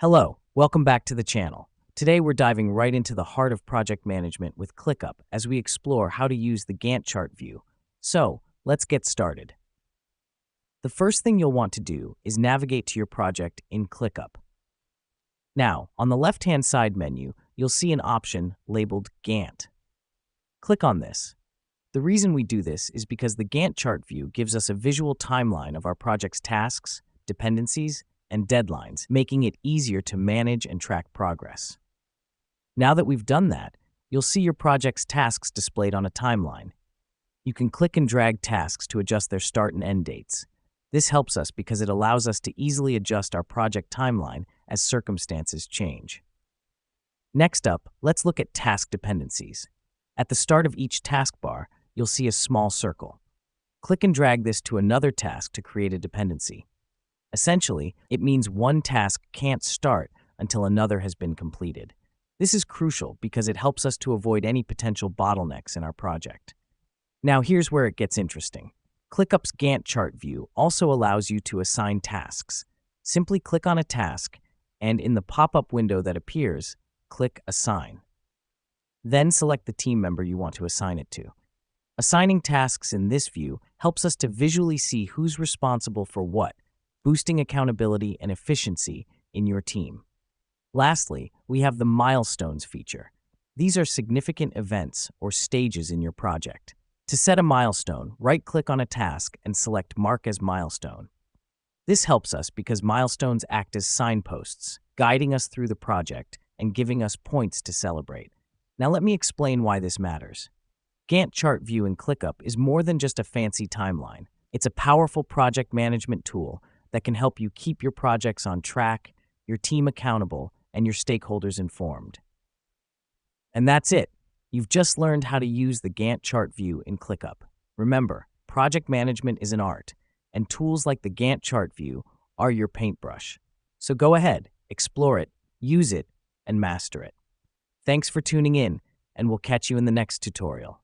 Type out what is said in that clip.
Hello, welcome back to the channel. Today we're diving right into the heart of project management with ClickUp as we explore how to use the Gantt chart view. So, let's get started. The first thing you'll want to do is navigate to your project in ClickUp. Now, on the left-hand side menu, you'll see an option labeled Gantt. Click on this. The reason we do this is because the Gantt chart view gives us a visual timeline of our project's tasks, dependencies, and deadlines, making it easier to manage and track progress. Now that we've done that, you'll see your project's tasks displayed on a timeline. You can click and drag tasks to adjust their start and end dates. This helps us because it allows us to easily adjust our project timeline as circumstances change. Next up, let's look at task dependencies. At the start of each taskbar, you'll see a small circle. Click and drag this to another task to create a dependency. Essentially, it means one task can't start until another has been completed. This is crucial because it helps us to avoid any potential bottlenecks in our project. Now here's where it gets interesting. ClickUp's Gantt chart view also allows you to assign tasks. Simply click on a task, and in the pop-up window that appears, click Assign. Then select the team member you want to assign it to. Assigning tasks in this view helps us to visually see who's responsible for what, boosting accountability and efficiency in your team. Lastly, we have the milestones feature. These are significant events or stages in your project. To set a milestone, right-click on a task and select Mark as Milestone. This helps us because milestones act as signposts, guiding us through the project and giving us points to celebrate. Now let me explain why this matters. Gantt chart view in ClickUp is more than just a fancy timeline. It's a powerful project management tool that can help you keep your projects on track, your team accountable, and your stakeholders informed. And that's it. You've just learned how to use the Gantt chart view in ClickUp. Remember, project management is an art, and tools like the Gantt chart view are your paintbrush. So go ahead, explore it, use it, and master it. Thanks for tuning in, and we'll catch you in the next tutorial.